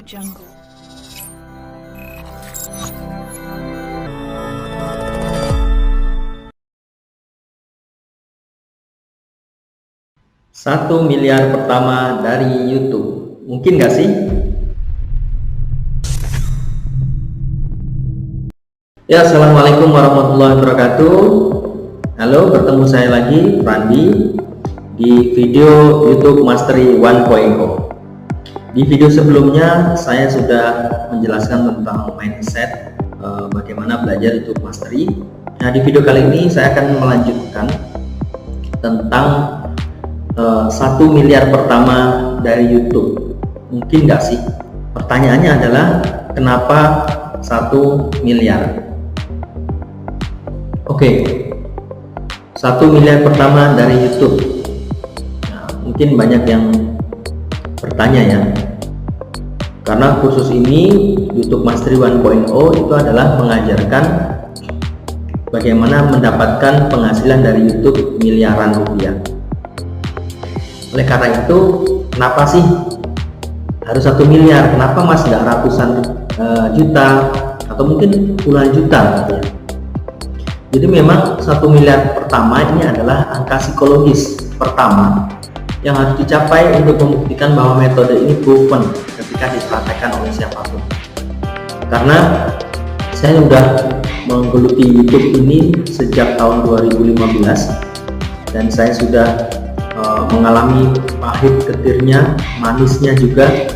Jungle. Satu miliar pertama dari YouTube, mungkin nggak sih? Ya, assalamualaikum warahmatullahi wabarakatuh. Halo, bertemu saya lagi, Randi, di video YouTube Mastery 1.0. Di video sebelumnya saya sudah menjelaskan tentang mindset, bagaimana belajar YouTube Mastery. Nah, di video kali ini saya akan melanjutkan tentang 1 miliar pertama dari YouTube. Mungkin nggak sih? Pertanyaannya adalah kenapa 1 miliar? Oke, 1 miliar pertama dari YouTube. Nah, mungkin banyak yang bertanya ya, karena kursus ini YouTube Mastery 1.0 itu adalah mengajarkan bagaimana mendapatkan penghasilan dari YouTube miliaran rupiah. Oleh karena itu, kenapa sih harus 1 miliar? Kenapa mas nggak ratusan juta atau mungkin puluhan juta gitu ya? Jadi memang 1 miliar pertama ini adalah angka psikologis pertama yang harus dicapai untuk membuktikan bahwa metode ini proven ketika dipraktekkan oleh siapapun. Karena saya sudah menggeluti YouTube ini sejak tahun 2015 dan saya sudah mengalami pahit getirnya, manisnya juga,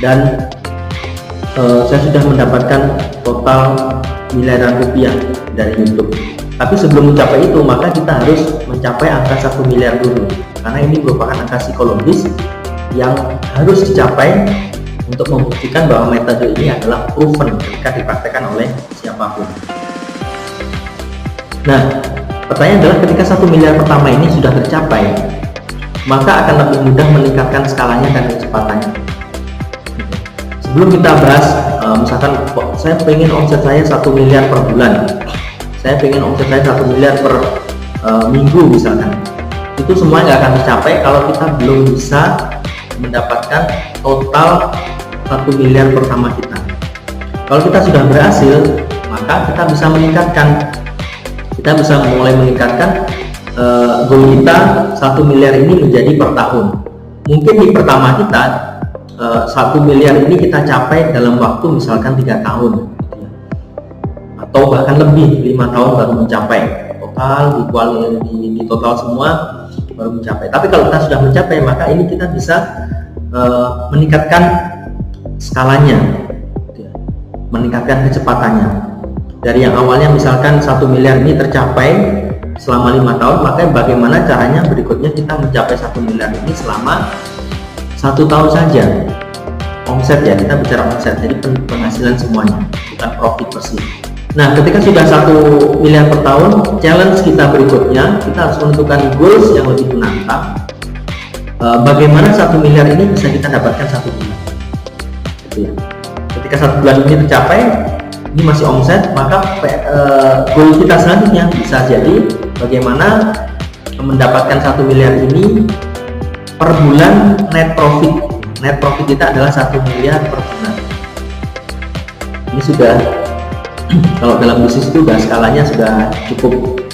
dan saya sudah mendapatkan total miliaran rupiah dari YouTube. Tapi sebelum mencapai itu, maka kita harus mencapai angka 1 miliar dulu, karena ini merupakan angka psikologis yang harus dicapai untuk membuktikan bahwa metode ini adalah proven ketika dipraktekkan oleh siapapun. Nah, pertanyaan adalah ketika 1 miliar pertama ini sudah tercapai, maka akan lebih mudah meningkatkan skalanya dan kecepatannya. Sebelum kita bahas, misalkan saya pengen omset saya 1 miliar per bulan, saya pengen omset saya 1 miliar per minggu misalkan, itu semua nggak akan tercapai kalau kita belum bisa mendapatkan total 1 miliar pertama kita. Kalau kita sudah berhasil, maka kita bisa meningkatkan. Kita bisa mulai meningkatkan goal kita 1 miliar ini menjadi per tahun. Mungkin di pertama kita 1 miliar ini kita capai dalam waktu misalkan 3 tahun atau bahkan lebih, 5 tahun baru mencapai total, di total semua baru mencapai. Tapi kalau kita sudah mencapai, maka ini kita bisa meningkatkan skalanya, meningkatkan kecepatannya. Dari yang awalnya misalkan 1 miliar ini tercapai selama 5 tahun, maka bagaimana caranya berikutnya kita mencapai 1 miliar ini selama 1 tahun saja. Omset ya, kita bicara omset, jadi penghasilan semuanya, bukan profit bersih. Nah, ketika sudah 1 miliar per tahun, challenge kita berikutnya, kita harus menentukan goals yang lebih menantang. Bagaimana 1 miliar ini bisa kita dapatkan 1 bulan gitu ya. Ketika 1 bulan ini tercapai, ini masih omset, maka goal kita selanjutnya bisa jadi bagaimana mendapatkan 1 miliar ini per bulan net profit. Net profit kita adalah 1 miliar per bulan. Ini sudah kalau dalam bisnis itu sudah skalanya sudah cukup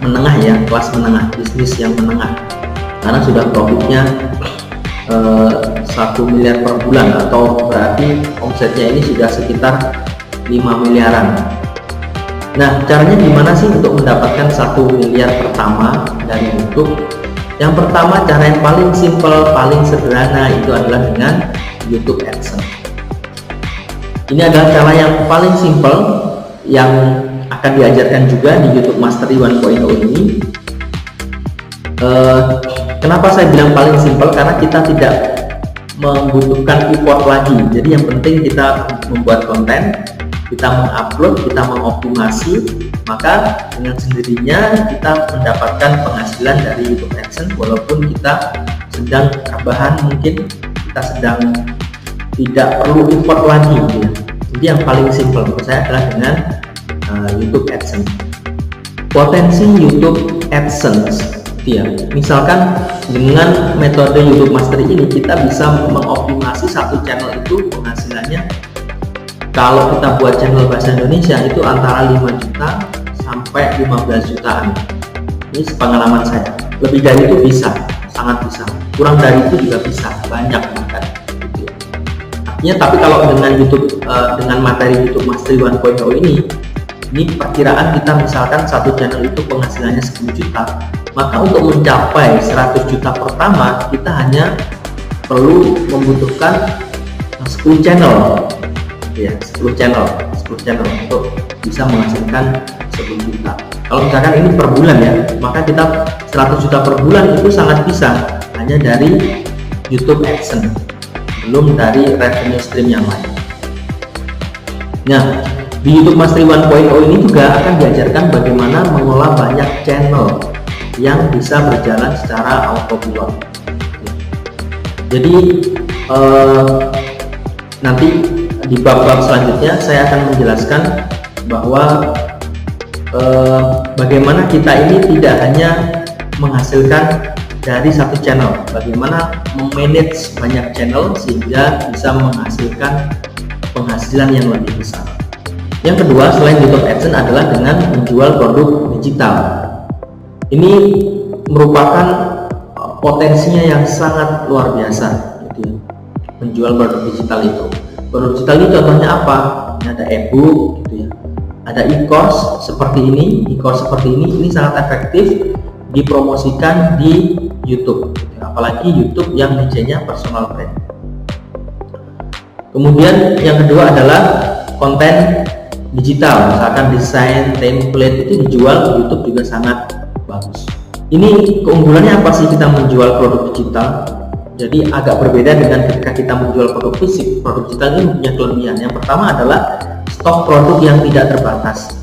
menengah ya, kelas menengah, bisnis yang menengah, karena sudah profitnya 1 miliar per bulan, atau berarti omsetnya ini sudah sekitar 5 miliaran. Nah, caranya gimana sih untuk mendapatkan 1 miliar pertama dari YouTube? Yang pertama, cara yang paling simple, paling sederhana itu adalah dengan YouTube AdSense. Ini adalah cara yang paling simple yang akan diajarkan juga di YouTube Mastery 1.0 ini. Kenapa saya bilang paling simple? Karena kita tidak membutuhkan effort lagi. Jadi yang penting kita membuat konten, kita mengupload, kita mengoptimasi, maka dengan sendirinya kita mendapatkan penghasilan dari YouTube AdSense walaupun kita sedang rebahan, mungkin kita sedang tidak perlu effort lagi gitu ya. Jadi yang paling simple menurut saya adalah dengan YouTube AdSense. Potensi YouTube AdSense ya, misalkan dengan metode YouTube Mastery ini kita bisa mengoptimasi 1 kalau kita buat channel bahasa Indonesia itu antara 5 juta sampai 15 jutaan. Ini pengalaman saya. Lebih dari itu bisa, sangat bisa. Kurang dari itu juga bisa, banyak bahkan. Artinya, tapi kalau dengan YouTube, dengan materi YouTube Mastery 1.0 ini perkiraan kita misalkan satu channel itu penghasilannya 10 juta, maka untuk mencapai 100 juta pertama kita hanya perlu membutuhkan 10 channel, ya 10 channel untuk bisa menghasilkan 10 juta. Kalau misalkan ini per bulan ya, maka kita 100 juta per bulan itu sangat bisa hanya dari YouTube AdSense, belum dari revenue stream yang lain. Nah, di YouTube Mastery 1.0 ini juga akan diajarkan bagaimana mengolah banyak channel yang bisa berjalan secara autopilot. Jadi nanti di bab-bab selanjutnya saya akan menjelaskan bahwa bagaimana kita ini tidak hanya menghasilkan dari satu channel, bagaimana memanage banyak channel sehingga bisa menghasilkan penghasilan yang lebih besar. Yang kedua selain YouTube AdSense adalah dengan menjual produk digital. Ini merupakan potensinya yang sangat luar biasa, gitu ya. Menjual produk digital itu. Produk digital ini contohnya apa? Ini ada e-book, gitu ya. Ada e-course seperti ini, ini sangat efektif dipromosikan di YouTube, apalagi YouTube yang niche-nya personal brand. Kemudian yang kedua adalah konten digital, misalkan desain, template itu dijual di YouTube juga sangat bagus. Ini keunggulannya apa sih kita menjual produk digital? Jadi agak berbeda dengan ketika kita menjual produk fisik. Produk digital ini punya kelebihan. Yang pertama adalah stok produk yang tidak terbatas.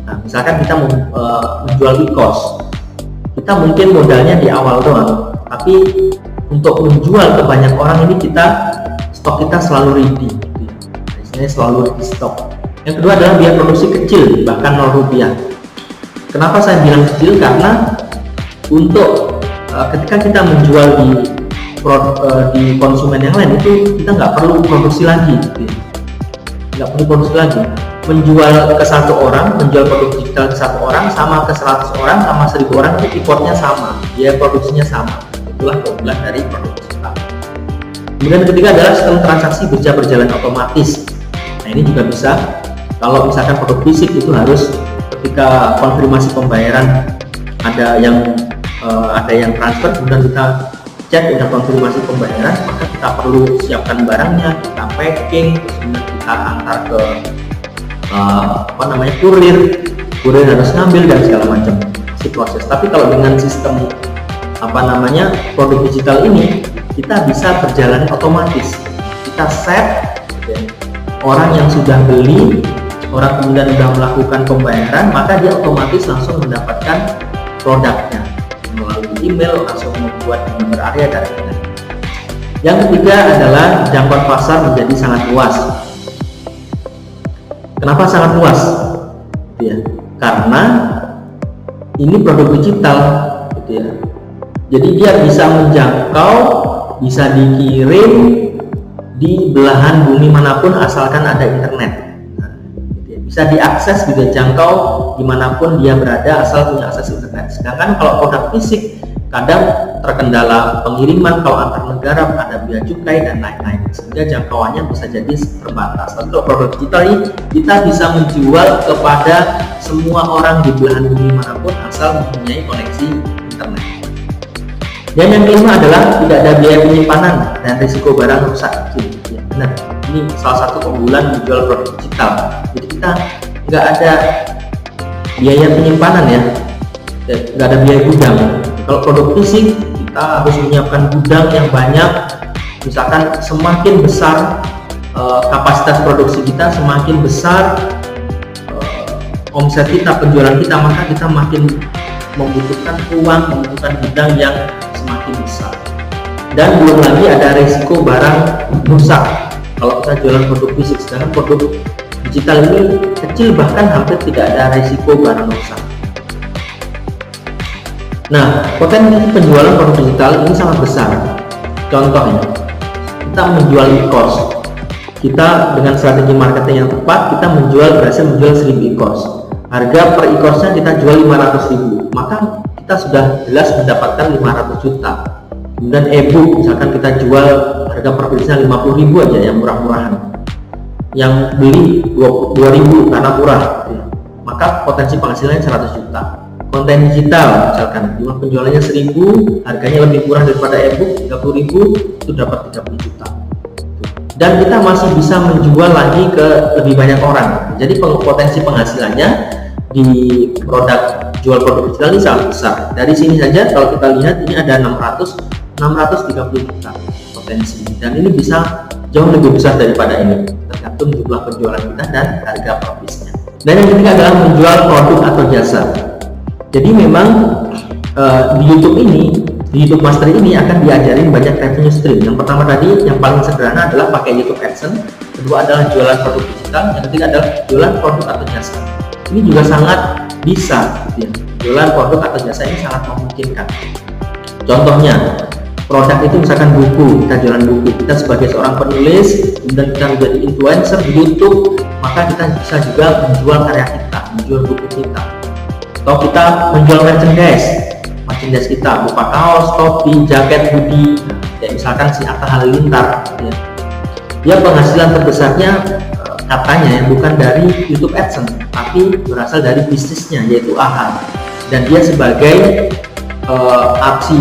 Nah, misalkan kita menjual e-course, kita mungkin modalnya di awal doang, tapi untuk menjual ke banyak orang ini stok kita selalu ready, biasanya selalu ready stok. Yang kedua adalah biaya produksi kecil, bahkan 0 rupiah. Kenapa saya bilang kecil? Karena untuk ketika kita menjual di konsumen yang lain itu kita nggak perlu produksi lagi, menjual ke satu orang, menjual produk digital ke satu orang sama ke 100 orang sama 1000 orang itu importnya sama, biaya produksinya sama. Itulah keunggulan dari produk digital. Kemudian ketiga adalah sistem transaksi bisa berjalan otomatis. Nah, ini juga bisa. Kalau misalkan produk fisik itu harus ketika konfirmasi pembayaran ada yang transfer, kemudian kita cek udah konfirmasi pembayaran, maka kita perlu siapkan barangnya, kita packing, kemudian kita antar ke kurir harus ngambil dan segala macam si proses. Tapi kalau dengan sistem produk digital ini kita bisa berjalan otomatis. Kita set orang yang sudah beli, orang kemudian sudah melakukan pembayaran, maka dia otomatis langsung mendapatkan produknya melalui email, langsung membuat nomor area dan lain-lain. Yang ketiga adalah jangkauan pasar menjadi sangat luas. Kenapa sangat luas? Karena ini produk digital, jadi dia bisa menjangkau, bisa dikirim di belahan bumi manapun asalkan ada internet. Bisa diakses, bisa jangkau dimanapun dia berada asal punya akses internet. Sedangkan kalau produk fisik kadang terkendala pengiriman, kalau antar negara ada biaya cukai dan lain-lain, sehingga jangkauannya bisa jadi terbatas. Tapi kalau produk digital ini kita bisa menjual kepada semua orang di belahan bumi manapun asal mempunyai koneksi internet. Dan yang kelima adalah tidak ada biaya penyimpanan dan risiko barang rusak. Benar, ini salah satu keunggulan menjual produk digital. Jadi kita nggak ada biaya penyimpanan ya, nggak ada biaya gudang. Kalau produk fisik kita harus menyiapkan gudang yang banyak. Misalkan semakin besar kapasitas produksi kita, semakin besar omset kita, penjualan kita, maka kita makin membutuhkan uang, membutuhkan gudang yang semakin besar. Dan belum lagi ada resiko barang rusak kalau kita jualan produk fisik. Sedangkan produk digital ini kecil, bahkan hampir tidak ada resiko barang rusak. Nah, potensi penjualan produk digital ini sangat besar. Contohnya, kita menjual e-course. kita dengan strategi marketing yang tepat, kita berhasil menjual 1000 e-course. Harga per e-course-nya kita jual 500.000, maka kita sudah jelas mendapatkan 500 juta. Kemudian e-book misalkan kita jual harga per pieces-nya 50.000 aja, yang murah-murahan, yang beli 2.000 karena murah, maka potensi penghasilannya 100 juta. Konten digital misalkan penjualannya 1.000, harganya lebih murah daripada e-book 30.000, itu dapat 30 juta. Dan kita masih bisa menjual lagi ke lebih banyak orang. Jadi potensi penghasilannya di produk jual produk digital ini sangat besar. Dari sini saja kalau kita lihat ini ada 630 juta potensi, dan ini bisa jauh lebih besar daripada ini tergantung jumlah penjualan kita dan harga per piece-nya. Dan yang ketiga adalah menjual produk atau jasa. Jadi memang di YouTube Mastery ini akan diajarin banyak revenue stream. Yang pertama tadi yang paling sederhana adalah pakai YouTube AdSense, kedua adalah jualan produk digital, yang ketiga adalah jualan produk atau jasa. Ini juga sangat bisa, gitu ya. Jualan produk atau jasa ini sangat memungkinkan. Contohnya produk itu misalkan buku, kita jualan buku, kita sebagai seorang penulis kemudian kita menjadi influencer di YouTube, maka kita bisa juga menjual karya kita, menjual buku kita. Atau kita menjual merchandise kita berupa kaos, topi, jaket, hoodie. Ya, misalkan si Atta Halilintar, ya. Dia penghasilan terbesarnya katanya bukan dari YouTube AdSense, tapi berasal dari bisnisnya yaitu AHA. Dan dia sebagai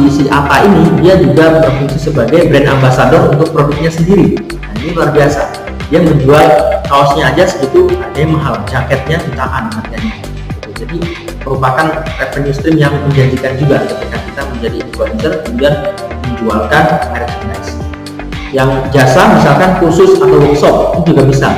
si Atta ini, dia juga berfungsi sebagai brand ambassador untuk produknya sendiri. Nah, ini luar biasa. Dia menjual kaosnya aja segitu, harganya mahal, jaketnya jutaan harganya. Jadi merupakan revenue stream yang menjanjikan juga ketika kita menjadi influencer kemudian menjualkan merchandise. Yang jasa misalkan kursus atau workshop itu juga bisa.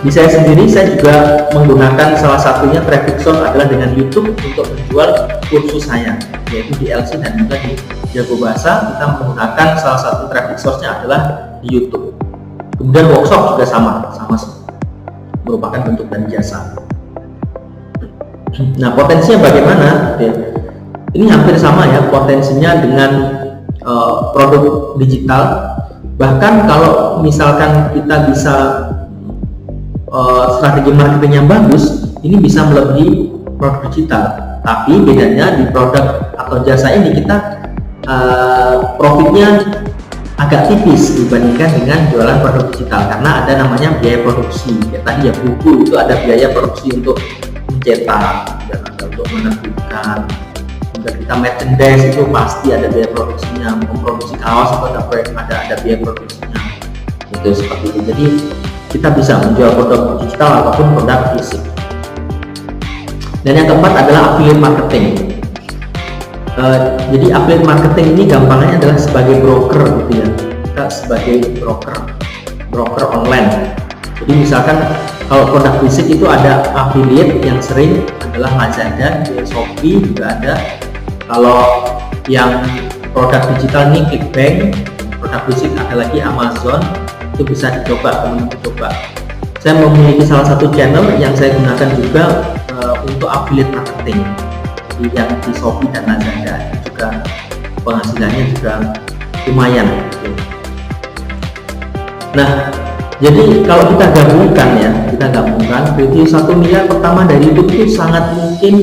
Di saya sendiri saya juga menggunakan salah satunya traffic source adalah dengan YouTube untuk menjual kursus saya, yaitu di LC dan juga di Jago Bahasa. Kita menggunakan salah satu traffic source-nya adalah di YouTube. Kemudian workshop juga sama merupakan bentuk dari jasa. Nah, potensinya bagaimana? Ini hampir sama ya potensinya dengan produk digital. Bahkan kalau misalkan kita bisa strategi marketing yang bagus, ini bisa melebihi produk digital. Tapi bedanya di produk atau jasa ini kita profitnya agak tipis dibandingkan dengan jualan produk digital karena ada namanya biaya produksi. Ya, tadi ya buku itu ada biaya produksi untuk mencetak dan ada untuk menerbitkan. Kemudian kita merchandise itu pasti ada biaya produksinya, memproduksi kaos atau ada biaya produksinya. Itu seperti itu. Jadi kita bisa menjual produk digital ataupun produk fisik. Dan yang keempat adalah affiliate marketing. Jadi affiliate marketing ini gampangnya adalah sebagai broker gitu ya. Kita sebagai broker online. Jadi misalkan kalau produk fisik itu ada affiliate yang sering adalah Lazada, Shopee juga ada. Kalau yang produk digital ini Clickbank, produk fisik ada lagi Amazon, itu bisa dicoba, teman-teman coba. Saya memiliki salah satu channel yang saya gunakan juga untuk affiliate marketing, yang di Shopee dan Lazada juga penghasilannya juga lumayan. Nah, jadi kalau kita gabungkan review 1 miliar pertama dari YouTube itu sangat mungkin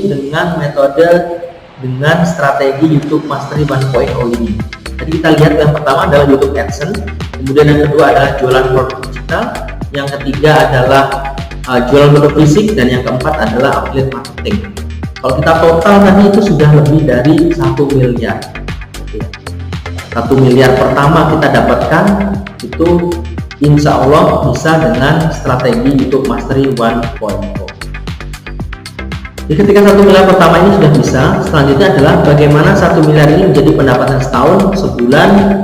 dengan strategi YouTube Mastery 1.0 ini. Jadi kita lihat yang pertama adalah YouTube AdSense, kemudian yang kedua adalah jualan produk digital, yang ketiga adalah jualan produk fisik, dan yang keempat adalah affiliate marketing. Kalau kita total tadi itu sudah lebih dari 1 miliar. 1 miliar pertama kita dapatkan itu insya Allah bisa dengan strategi YouTube Mastery 1.0. Jadi ketika 1 miliar pertama ini sudah bisa, selanjutnya adalah bagaimana 1 miliar ini menjadi pendapatan setahun, sebulan,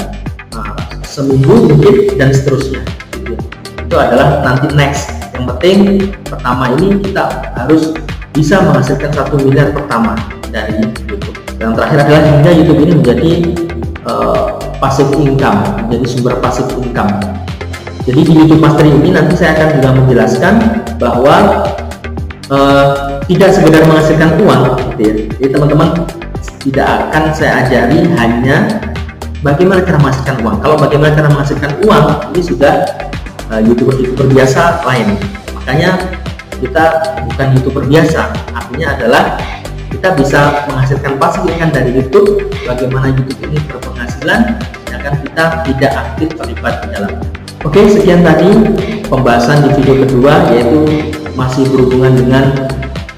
seminggu mungkin, dan seterusnya. Itu adalah nanti next. Yang penting pertama ini kita harus bisa menghasilkan 1 miliar pertama dari YouTube. Yang terakhir adalah hingga YouTube ini menjadi passive income, menjadi sumber passive income. Jadi di YouTube Mastery ini nanti saya akan juga menjelaskan bahwa tidak sekedar menghasilkan uang, gitu ya. Jadi teman-teman tidak akan saya ajari hanya bagaimana cara menghasilkan uang. Kalau bagaimana cara menghasilkan uang ini sudah YouTuber biasa lain. Makanya kita bukan YouTuber biasa, artinya adalah kita bisa menghasilkan pasif income dari YouTube. Bagaimana YouTube ini berpenghasilan sedangkan kita tidak aktif terlibat di dalamnya. Oke, sekian tadi pembahasan di video kedua, yaitu masih berhubungan dengan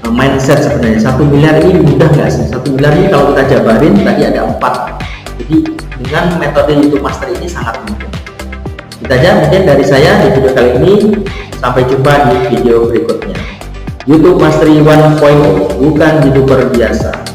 mindset. Sebenarnya 1 miliar ini mudah nggak sih? 1 miliar ini kalau kita jabarin tadi ada 4. Jadi dengan metode YouTube Master ini sangat mudah. Itu aja mungkin dari saya di video kali ini. Sampai jumpa di video berikutnya. YouTube Mastery 1.0, bukan YouTuber biasa.